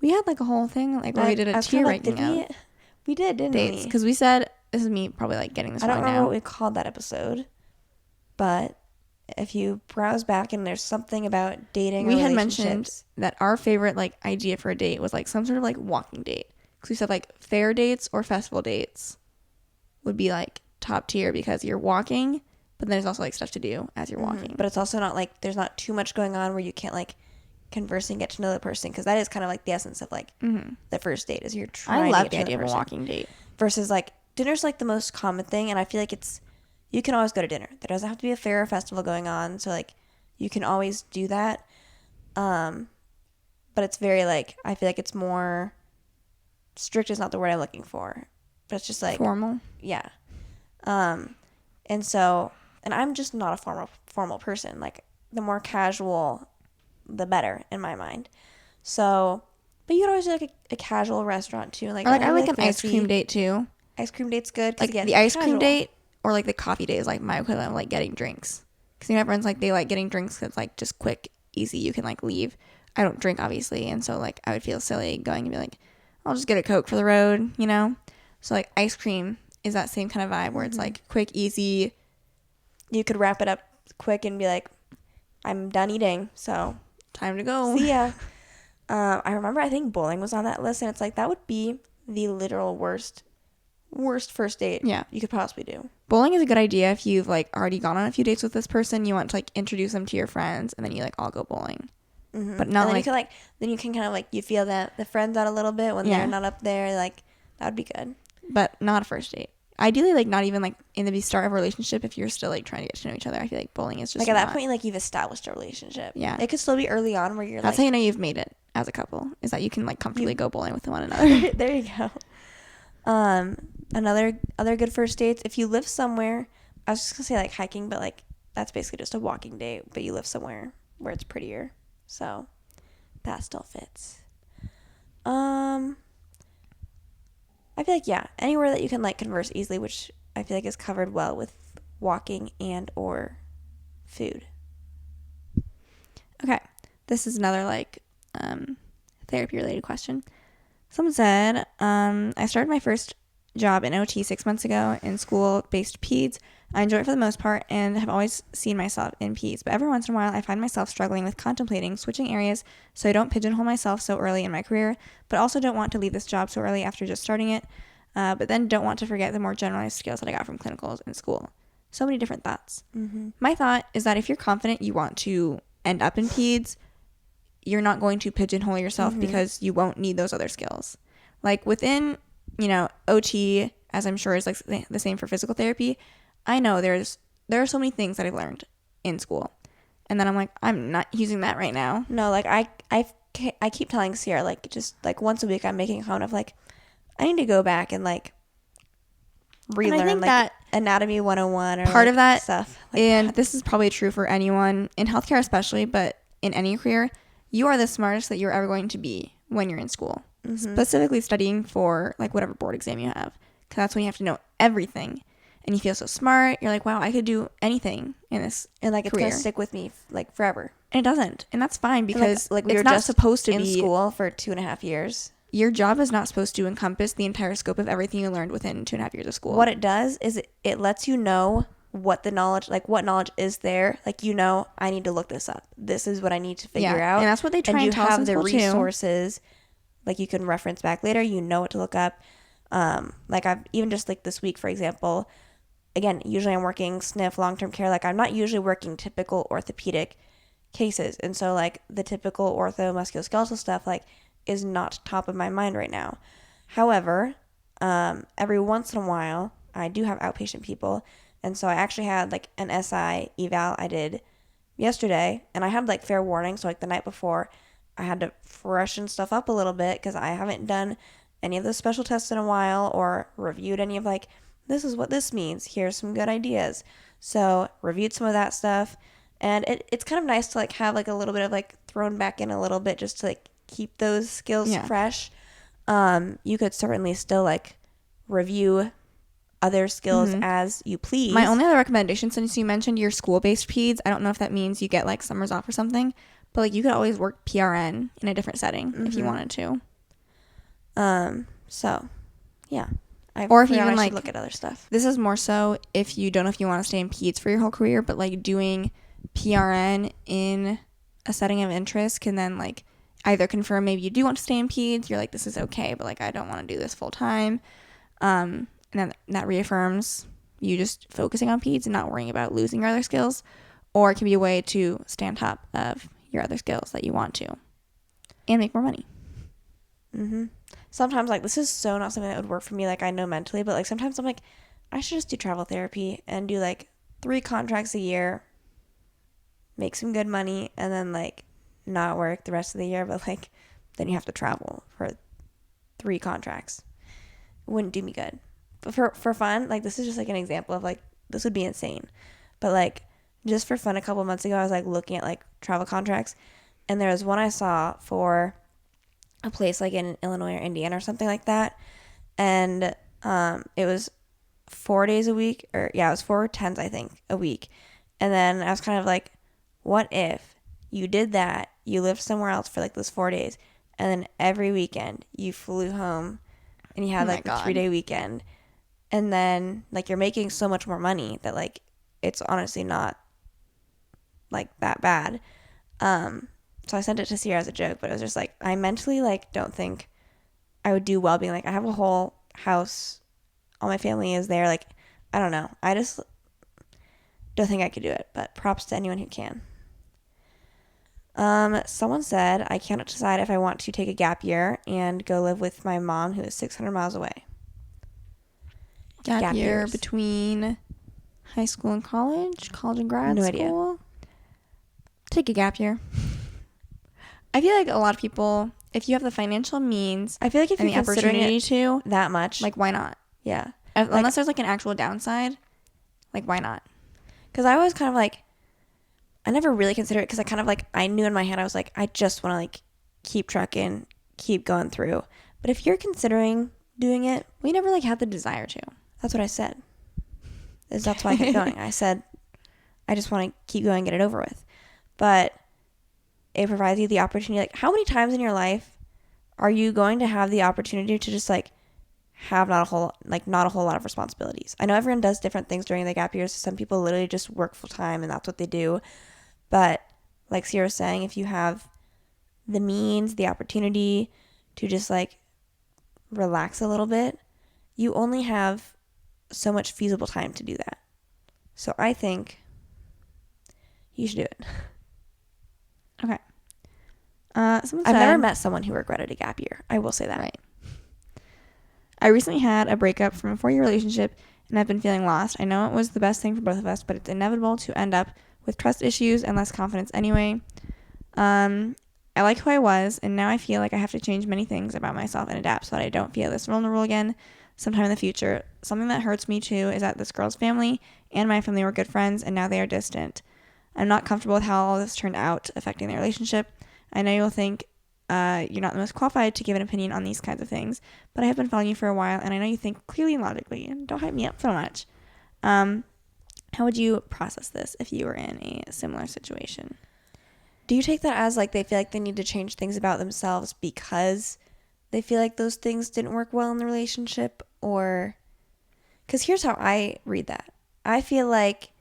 We had like a whole thing like where we did a tier ranking of we did, didn't dates, we? because we said, this is me probably like getting this wrong now. I don't remember what we called that episode, but if you browse back and there's something about dating, we had mentioned that our favorite like idea for a date was like some sort of like walking date, because we said like fair dates or festival dates would be like top tier because you're walking, but then there's also like stuff to do as you're walking. But it's also not like there's not too much going on where you can't like converse and get to know the person, because that is kind of like the essence of like the first date is you're trying I love to the get to idea know of the a person. walking date Versus like dinner's like the most common thing, and I feel like you can always go to dinner. There doesn't have to be a fair or festival going on, so like you can always do that. But it's very like, I feel like it's more strict is not the word I'm looking for, but it's just like formal. Yeah. And so, and I'm just not a formal person. Like the more casual, the better in my mind. So, but you could always do like a casual restaurant too. Like I like an fancy ice cream date too. Ice cream date's good. Like again, the ice casual. cream date or like the coffee day is like my equivalent of like getting drinks. Because everyone's like, they like getting drinks because it's like just quick, easy, you can like leave. I don't drink, obviously, and so like I would feel silly going and be like, I'll just get a Coke for the road, you know? So like ice cream is that same kind of vibe where it's like quick, easy. You could wrap it up quick and be like, I'm done eating, so Time to go. see ya. I remember, I think bowling was on that list, and it's like, that would be the literal worst first date you could possibly do. Bowling is a good idea if you've like already gone on a few dates with this person. You want to like introduce them to your friends, and then you like all go bowling. But not and then like, then you can kind of like, you feel that the friends out a little bit when they're not up there. Like, that would be good. But not a first date. Ideally, like not even like in the start of a relationship. If you're still like trying to get to know each other, I feel like bowling is just like at that point, like you've established a relationship. Yeah, it could still be early on where you're that's like, how you know you've made it as a couple, is that you can like comfortably go bowling with one another. there you go. Other good first dates, if you live somewhere, I was just gonna say like hiking, but like that's basically just a walking date, but you live somewhere where it's prettier, so that still fits. I feel like anywhere that you can like converse easily, which I feel like is covered well with walking and or food. Okay, this is another like therapy related question. Someone said, I started my first job in OT 6 months ago in school-based peds. I enjoy it for the most part and have always seen myself in peds, but every once in a while I find myself struggling with contemplating switching areas so I don't pigeonhole myself so early in my career, but also don't want to leave this job so early after just starting it, but then don't want to forget the more generalized skills that I got from clinicals in school. So many different thoughts. My thought is that if you're confident you want to end up in peds, you're not going to pigeonhole yourself because you won't need those other skills. Like within, OT, as I'm sure is like the same for physical therapy, I know there are so many things that I've learned in school. And then I'm like, I'm not using that right now. No, like I keep telling Ciera, like just like once a week I'm making a comment of like, I need to go back and like relearn like that anatomy 101 or part like of that stuff. Like and this is probably true for anyone in healthcare especially, but in any career, you are the smartest that you're ever going to be when you're in school. Specifically studying for like whatever board exam you have, because that's when you have to know everything and you feel so smart. You're like, wow, I could do anything in this and like career. It's gonna stick with me like forever. And it doesn't, and that's fine because like we it's were not just supposed to in be school for 2.5 years. Your job is not supposed to encompass the entire scope of everything you learned within 2.5 years of school. What it does is it lets you know what the knowledge, like what knowledge is there. Like, I need to look this up. This is what I need to figure out. And that's what they try and tell us in school too. You have the resources, like you can reference back later. You know what to look up. Like I've even just like this week, for example, again, usually I'm working SNF long-term care. Like I'm not usually working typical orthopedic cases. And so like the typical ortho musculoskeletal stuff like is not top of my mind right now. However, every once in a while I do have outpatient people. And so I actually had like an SI eval I did yesterday, and I had like fair warning. So like the night before I had to freshen stuff up a little bit because I haven't done any of those special tests in a while or reviewed any of like, this is what this means. Here's some good ideas. So reviewed some of that stuff, and it's kind of nice to like have like a little bit of like thrown back in a little bit just to like keep those skills fresh. You could certainly still like review other skills as you please. My only other recommendation, since you mentioned your school-based peds, I don't know if that means you get like summers off or something, but like you could always work PRN in a different setting if you wanted to. So yeah. Or if you even I like look at other stuff. This is more so if you don't know if you want to stay in peds for your whole career, but like doing PRN in a setting of interest can then like either confirm maybe you do want to stay in peds, you're like, this is okay, but like I don't want to do this full time. And then that reaffirms you just focusing on peds and not worrying about losing your other skills. Or it can be a way to stay on top of your other skills that you want to and make more money. Sometimes like this is so not something that would work for me, like I know mentally, but like sometimes I'm like, I should just do travel therapy and do like 3 contracts a year, make some good money, and then like not work the rest of the year, but like then you have to travel for 3 contracts. It wouldn't do me good. But for fun, like this is just like an example of like this would be insane. But like just for fun, a couple months ago I was like looking at like travel contracts, and there was one I saw for a place like in Illinois or Indiana or something like that, and it was 4 days a week, or yeah, it was 4 10s, I think, a week. And then I was kind of like, what if you did that? You lived somewhere else for like those 4 days, and then every weekend you flew home and you Oh had my like the God. 3-day weekend, and then like you're making so much more money that like it's honestly not like that bad. So I sent it to Ciera as a joke, but it was just like I mentally like don't think I would do well being like I have a whole house, all my family is there. Like I don't know. I just don't think I could do it. But props to anyone who can. Someone said I cannot decide if I want to take a gap year and go live with my mom who is 600 miles away. Gap year years. between high school and college and grad No school. idea. Take a gap year. I feel like a lot of people, if you have the financial means I feel like if and you're the considering opportunity it to, that much, like, why not? yeah. Unless there's like an actual downside, like, why not? Because I was kind of like, I never really considered it because I kind of like, I knew in my head, I was like, I just want to like keep trucking, keep going through. But if you're considering doing it, We never like had the desire to. that's what I said. That's why I kept going. I said, I just want to keep going and get it over with. But it provides you the opportunity. Like, how many times in your life are you going to have the opportunity to just like have not a whole lot of responsibilities? I know everyone does different things during the gap years. Some people literally just work full time and that's what they do. But like Ciera was saying, if you have the means, the opportunity to just like relax a little bit, you only have so much feasible time to do that. So I think you should do it. Okay. Someone I've said, never met someone who regretted a gap year. I will say that. Right. I recently had a breakup from a 4-year relationship and I've been feeling lost. I know it was the best thing for both of us, but it's inevitable to end up with trust issues and less confidence anyway. I like who I was, and now I feel like I have to change many things about myself and adapt so that I don't feel this vulnerable again sometime in the future. Something that hurts me too is that this girl's family and my family were good friends, and now they are distant. I'm not comfortable with how all this turned out, affecting their relationship. I know you'll think you're not the most qualified to give an opinion on these kinds of things, but I have been following you for a while, and I know you think clearly and logically, and don't hype me up so much. How would you process this if you were in a similar situation? Do you take that as like they feel like they need to change things about themselves because they feel like those things didn't work well in the relationship? Or because here's how I read that. I feel like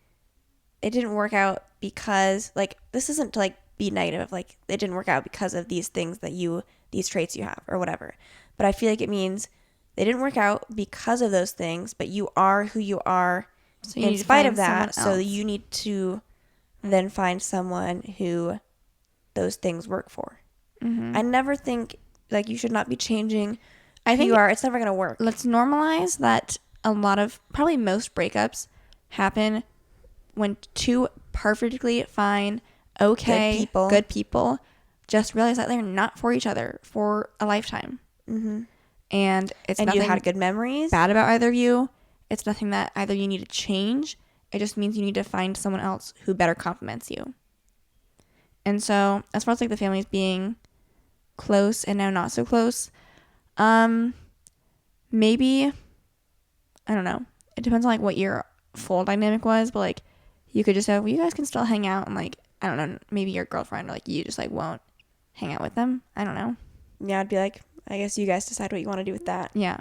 it didn't work out because like this isn't to like be negative, like it didn't work out because of these things that these traits you have or whatever. But I feel like it means they didn't work out because of those things, but you are who you are So you in need to spite find of that. someone So else. you need to then find someone who those things work for. Mm-hmm. I never think like you should not be changing I who think you are. It's never going to work. let's normalize that a lot of, probably most breakups happen when two perfectly fine, okay, good people just realize that they're not for each other for a lifetime. Mm-hmm. And it's And nothing you had good memories. bad about either of you. It's nothing that either you need to change. It just means you need to find someone else who better complements you. And so, as far as like the families being close and now not so close, maybe, I don't know. It depends on like what your full dynamic was, but like you could just say, well, you guys can still hang out, and like, I don't know, maybe your girlfriend or like you just like won't hang out with them. I don't know. Yeah, I'd be like, I guess you guys decide what you want to do with that. Yeah.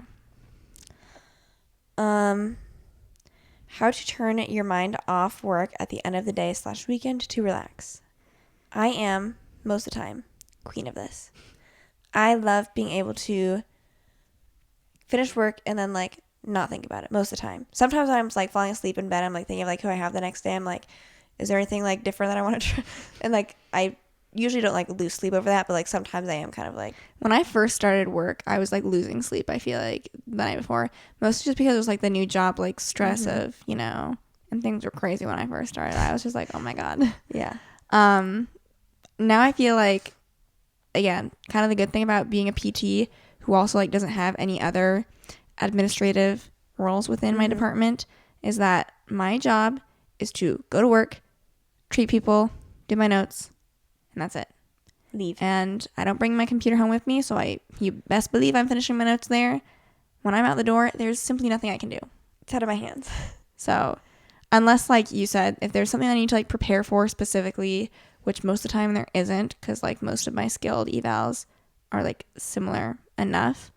How to turn your mind off work at the end of the day / weekend to relax. I am, most of the time, queen of this. I love being able to finish work and then like not think about it most of the time. Sometimes I'm like falling asleep in bed. I'm like thinking of like who I have the next day. I'm like, is there anything like different that I want to try? And like I usually don't like lose sleep over that, but like sometimes I am kind of like. When I first started work, I was like losing sleep, I feel like, the night before. Mostly just because it was like the new job, like stress of, you know, and things were crazy when I first started. I was just like, oh my God. Yeah. Now I feel like, again, kind of the good thing about being a PT who also like doesn't have any other administrative roles within my department is that my job is to go to work, treat people, do my notes, and that's it. Leave. And I don't bring my computer home with me, so you best believe I'm finishing my notes there. When I'm out the door, there's simply nothing I can do. It's out of my hands. So unless, like you said, if there's something I need to like prepare for specifically, which most of the time there isn't, because like most of my skilled evals are like similar enough.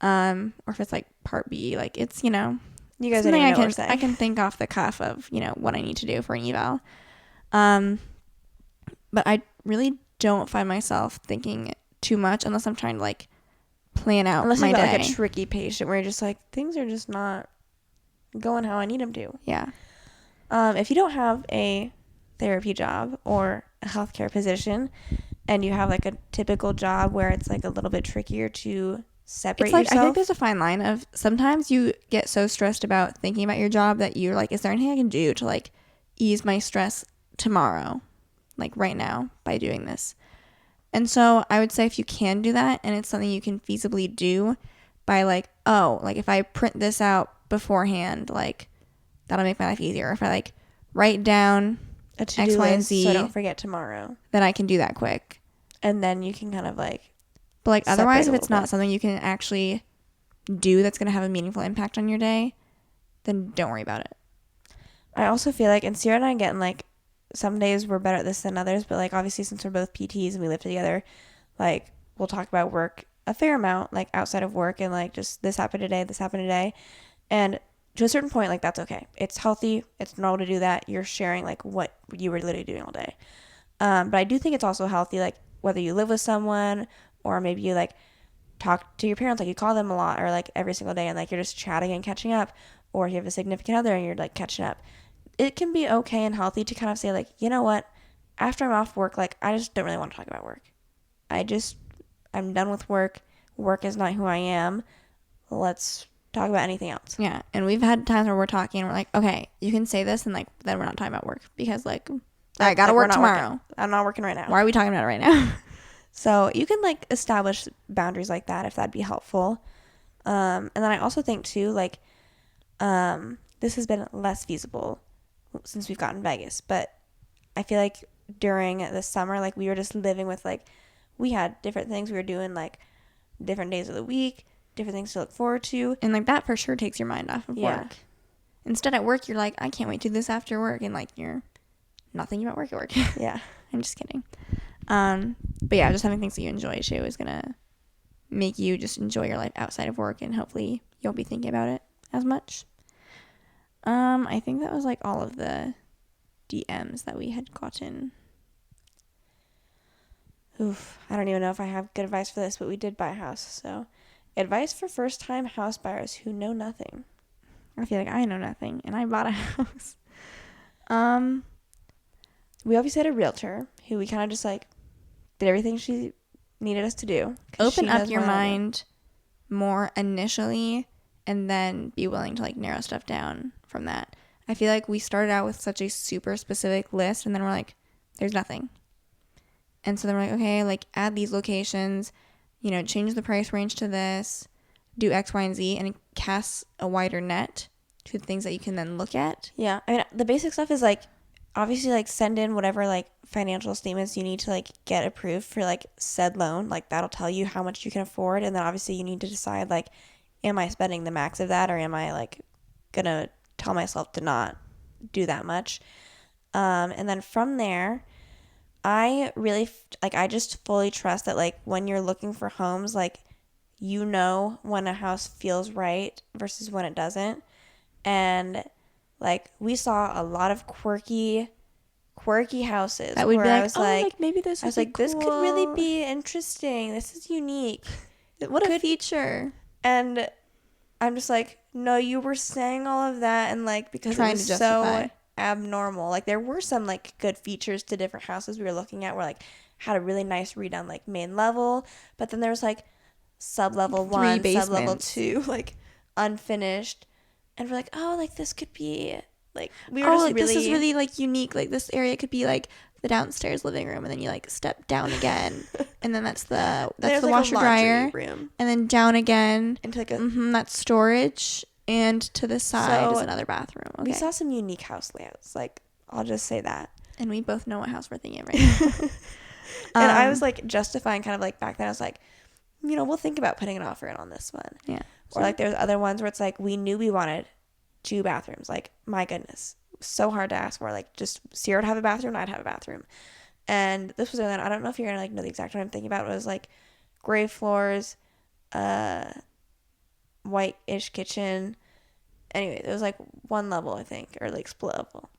Or if it's like part B, like it's, you know, You guys something don't even know what we're saying. I can think off the cuff of, you know, what I need to do for an eval. But I really don't find myself thinking too much unless I'm trying to like plan out Unless my you've got day. like a tricky patient where you're just like, things are just not going how I need them to. Yeah. If you don't have a therapy job or a healthcare position and you have like a typical job where it's like a little bit trickier to separate It's like, yourself. I think there's a fine line of sometimes you get so stressed about thinking about your job that you're like, is there anything I can do to like ease my stress tomorrow, like right now, by doing this? And so I would say if you can do that and it's something you can feasibly do by like, oh, like if I print this out beforehand, like that'll make my life easier. If I like write down a to-do X, Y, and list Z, so I don't forget tomorrow. then I can do that quick. And then you can kind of like, But like otherwise, if separate a it's little not bit. something you can actually do that's going to have a meaningful impact on your day, then don't worry about it. I also feel like, and Ciera and I getting like, some days we're better at this than others, but like obviously since we're both PTs and we live together, like we'll talk about work a fair amount, like outside of work, and like just this happened today. And to a certain point, like that's okay. It's healthy. It's normal to do that. You're sharing like what you were literally doing all day. But I do think it's also healthy, like whether you live with someone or maybe you like talk to your parents, like you call them a lot or like every single day and like you're just chatting and catching up, or you have a significant other and you're like catching up. It can be okay and healthy to kind of say like, you know what, after I'm off work, like I just don't really want to talk about work. I'm done with work. Work is not who I am. Let's talk about anything else. Yeah. And we've had times where we're talking and we're like, okay, you can say this and like then we're not talking about work because like I gotta work tomorrow. I'm not working right now. Why are we talking about it right now? So you can like establish boundaries like that if that'd be helpful. And then I also think too, like, this has been less feasible since we've gotten Vegas, but I feel like during the summer, like we were just living with like, we had different things we were doing, like different days of the week, different things to look forward to. And like that for sure takes your mind off of work. Instead at work, you're like, I can't wait to do this after work. And like you're not thinking about work at work. Yeah. I'm just kidding. But yeah, just having things that you enjoy too is gonna make you just enjoy your life outside of work, and hopefully you won't be thinking about it as much. I think that was like all of the DMs that we had gotten. Oof, I don't even know if I have good advice for this, but we did buy a house. So, advice for first-time house buyers who know nothing. I feel like I know nothing, and I bought a house. We obviously had a realtor who we kind of just like did everything she needed us to do. Open up your mind more initially, and then be willing to like narrow stuff down from that. I feel like we started out with such a super specific list, and then we're like, there's nothing. And so then we're like, okay, like add these locations, you know, change the price range to this, do X, Y, and Z, and it casts a wider net to the things that you can then look at. Yeah, I mean, the basic stuff is like, obviously, like send in whatever like financial statements you need to like get approved for like said loan. Like that'll tell you how much you can afford, and then obviously you need to decide like, am I spending the max of that, or am I like gonna tell myself to not do that much? And then from there, I really I just fully trust that like when you're looking for homes, like you know when a house feels right versus when it doesn't. And like we saw a lot of quirky houses That would where be like, I was like maybe this. I was like, this could really be interesting. This is unique. What a feature. And I'm just like, no, you were saying all of that and like because Trying it was to justify. so abnormal. Like there were some like good features to different houses we were looking at where like had a really nice redone like main level, but then there was like sub-level 1, sub-level 2, like unfinished. And we're like, oh, like this could be like we were just like, really this is really like unique. Like this area could be like the downstairs living room, and then you like step down again, and then that's the like washer dryer room, and then down again into like a that's storage, and to the side is another bathroom. Okay. We saw some unique house layouts. Like I'll just say that, and we both know what house we're thinking of right now. And I was like justifying kind of like back then. I was like, you know, we'll think about putting an offer in on this one. Yeah. Or like there's other ones where it's like we knew we wanted 2 bathrooms. Like, my goodness. So hard to ask for. Like, just Ciera would have a bathroom, I'd have a bathroom. And this was, I don't know if you're going to, like, know the exact one I'm thinking about. It was, like, gray floors, white-ish kitchen. Anyway, it was, like, one level, I think, or, like, split level.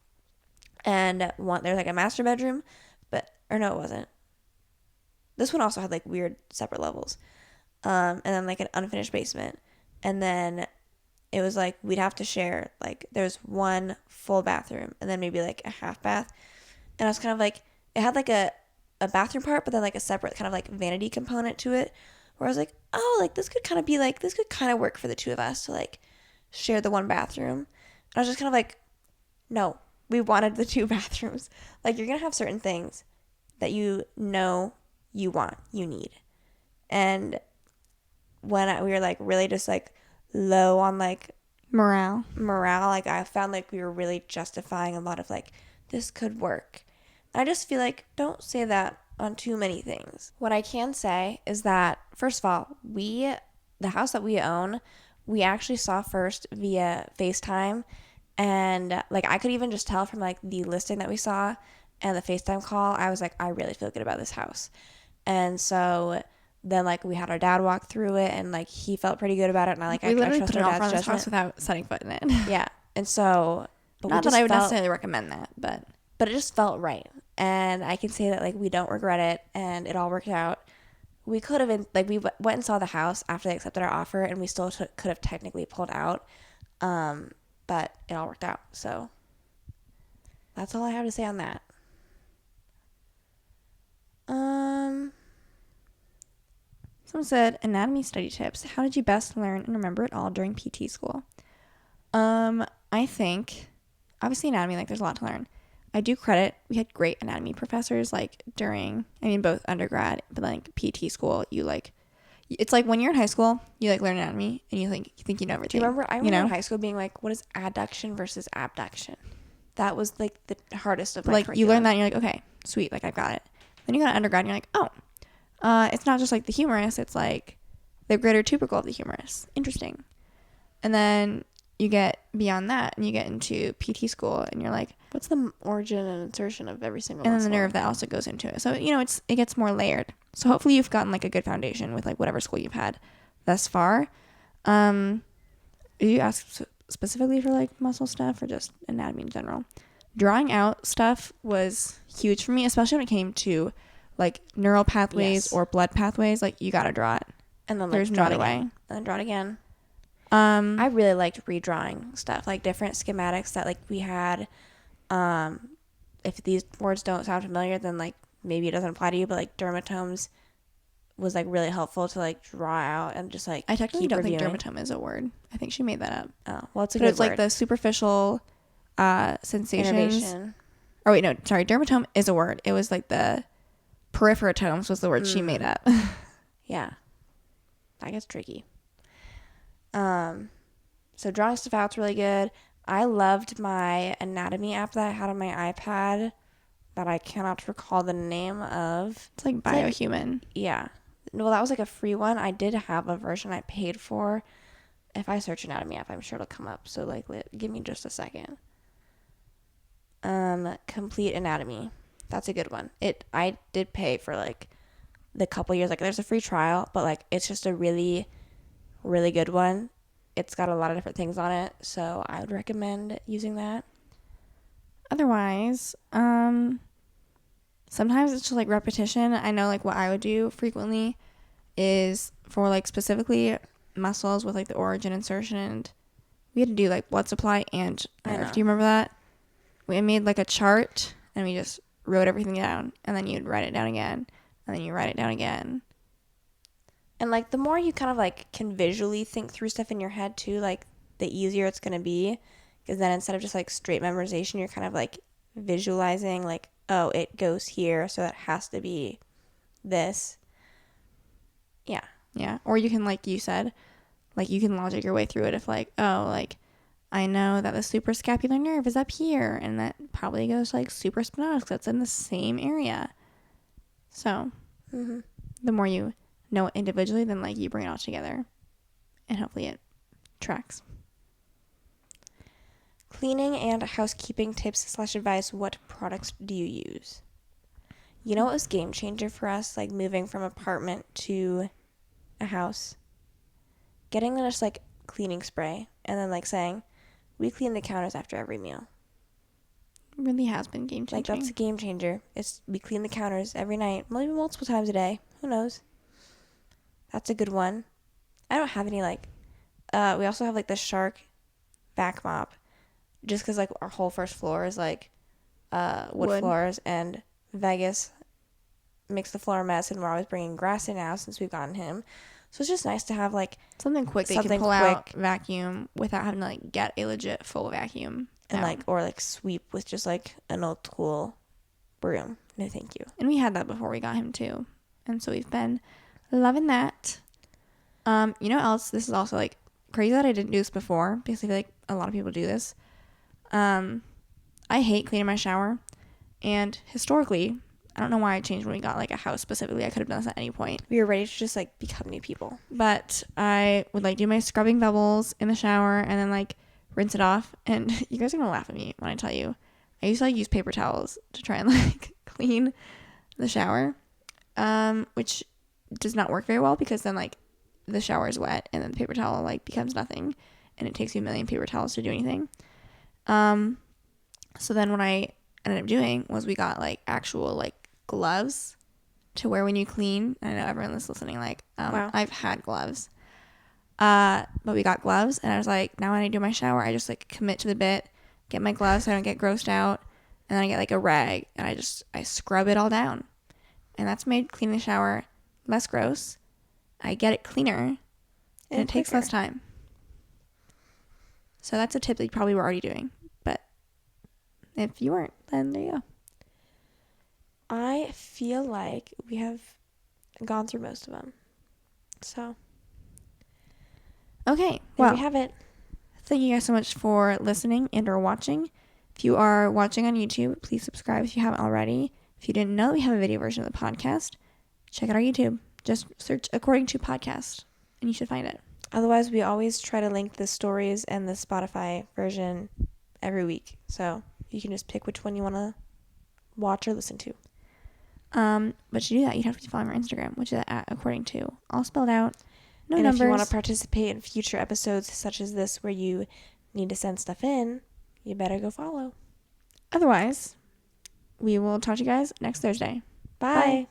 And there's, like, a master bedroom, or no, it wasn't. This one also had, like, weird separate levels. And then, like, an unfinished basement. And then it was, like, we'd have to share, like, there's one full bathroom and then maybe, like, a half bath. And I was kind of, like, it had, like, a bathroom part, but then, like, a separate kind of, like, vanity component to it, where I was, like, oh, like, this could kind of work for the 2 of us to, like, share the one bathroom. And I was just kind of, like, no, we wanted the 2 bathrooms. Like, you're going to have certain things that you know you want, you need. And when we were, like, really just, like, low on, like, morale, like, I found, like, we were really justifying a lot of, like, this could work. I just feel like, don't say that on too many things. What I can say is that, first of all, the house that we own, we actually saw first via FaceTime. And, like, I could even just tell from, like, the listing that we saw and the FaceTime call, I was like, I really feel good about this house. And so then, like, we had our dad walk through it, and, like, he felt pretty good about it. And I literally trust put our an offer on dad's this house judgment. without setting foot in it. Yeah. And so, but Not that I would necessarily recommend that, but it just felt right. And I can say that, like, we don't regret it, and it all worked out. We could have, like, we went and saw the house after they accepted our offer, and we still could have technically pulled out. But it all worked out. So that's all I have to say on that. Someone said, anatomy study tips. How did you best learn and remember it all during PT school? I think, obviously anatomy, like, there's a lot to learn. I do credit, we had great anatomy professors, like, both undergrad, but, like, PT school, it's like when you're in high school, you, like, learn anatomy, and you think you know everything. I remember in high school being like, what is adduction versus abduction? That was, like, the hardest of my like, curriculum. you learn that, and you're like, okay, sweet, like, I've got it. Then you go to undergrad, and you're like, oh, it's not just, like, the humerus, it's, like, the greater tubercle of the humerus. Interesting. And then you get beyond that, and you get into PT school, and you're like, what's the origin and insertion of every single and muscle? then the nerve that also goes into it. So, it gets more layered. So hopefully you've gotten, like, a good foundation with, like, whatever school you've had thus far. Do you ask specifically for, like, muscle stuff or just anatomy in general? Drawing out stuff was huge for me, especially when it came to, like, neural pathways or blood pathways. Like, you gotta draw it. And then, like, there's draw no it way. again. And then draw it again. I really liked redrawing stuff, like different schematics that, like, we had. If these words don't sound familiar, then, like, maybe it doesn't apply to you, but, like, dermatomes was, like, really helpful to, like, draw out and just, like, I technically don't reviewing. think dermatome is a word. I think she made that up. Oh, well, it's a but good it's word. Like the superficial sensations. Innervation. Oh wait, no, sorry, dermatome is a word. It was like the peripherotomes was the word she made up. Yeah, that gets tricky. So drawing stuff out's really good. I loved my anatomy app that I had on my iPad that I cannot recall the name of. It's like Biohuman. Yeah. Well, that was, like, a free one. I did have a version I paid for. If I search anatomy app, I'm sure it'll come up. So, like, give me just a second. Complete Anatomy. That's a good one. I did pay for, like, the couple years. Like, there's a free trial, but, like, it's just a really, really good one. It's got a lot of different things on it, so I would recommend using that. Otherwise, sometimes it's just, like, repetition. I know, like, what I would do frequently is for, like, specifically muscles with, like, the origin, insertion, and we had to do, like, blood supply and nerve. Do you remember that? We made, like, a chart, and we just wrote everything down, and then you'd write it down again, and then you write it down again. And, like, the more you kind of, like, can visually think through stuff in your head, too, like, the easier it's going to be. Because then instead of just, like, straight memorization, you're kind of, like, visualizing, like, oh, it goes here, so it has to be this. Yeah. Yeah. Or you can, like you said, like, you can logic your way through it if, like, oh, like, I know that the suprascapular nerve is up here, and that probably goes, like, supraspinatus because that's in the same area. So, the more you know it individually, then, like, you bring it all together, and hopefully it tracks. cleaning and housekeeping tips / advice. What products do you use? You know what was game changer for us, like moving from apartment to a house? Getting just like cleaning spray and then like saying, we clean the counters after every meal. It really has been game changing. Like, that's a game changer. We clean the counters every night, maybe multiple times a day. Who knows? That's a good one. I don't have any like, we also have like the Shark vac mop, just because like our whole first floor is like wood floors, and Vegas makes the floor a mess, and we're always bringing grass in now since we've gotten him. So it's just nice to have like something quick that you can pull out, vacuum without having to like get a legit full vacuum. And like, or like sweep with just like an old school broom. No thank you. And we had that before we got him too, and so we've been loving that. You know what else? This is also like crazy that I didn't do this before, because I feel like a lot of people do this. I hate cleaning my shower, and historically, I don't know why I changed when we got like a house specifically. I could have done this at any point. We were ready to just like become new people. But I would like do my scrubbing bubbles in the shower and then like rinse it off. And you guys are gonna laugh at me when I tell you, I used to like use paper towels to try and like clean the shower, which does not work very well, because then like the shower is wet and then the paper towel like becomes nothing, and it takes you a million paper towels to do anything. So then what I ended up doing was we got like actual like gloves to wear when you clean. I know everyone that's listening like, wow. I've had gloves, but we got gloves, and I was like, now when I do my shower, I just like commit to the bit, get my gloves so I don't get grossed out, and then I get like a rag, and I scrub it all down, and that's made cleaning the shower less gross. I get it cleaner, and it takes less time. So that's a tip that you probably were already doing, but if you weren't, then there you go. I feel like we have gone through most of them. So, okay, there we have it. Thank you guys so much for listening and or watching. If you are watching on YouTube, please subscribe if you haven't already. If you didn't know we have a video version of the podcast, check out our YouTube. Just search According to Podcast, and you should find it. Otherwise, we always try to link the stories and the Spotify version every week. So you can just pick which one you want to watch or listen to. But to do that, you'd have to follow our Instagram, which is at According to, all spelled out. No and numbers. If you want to participate in future episodes such as this, where you need to send stuff in, you better go follow. Otherwise, we will talk to you guys next Thursday. Bye.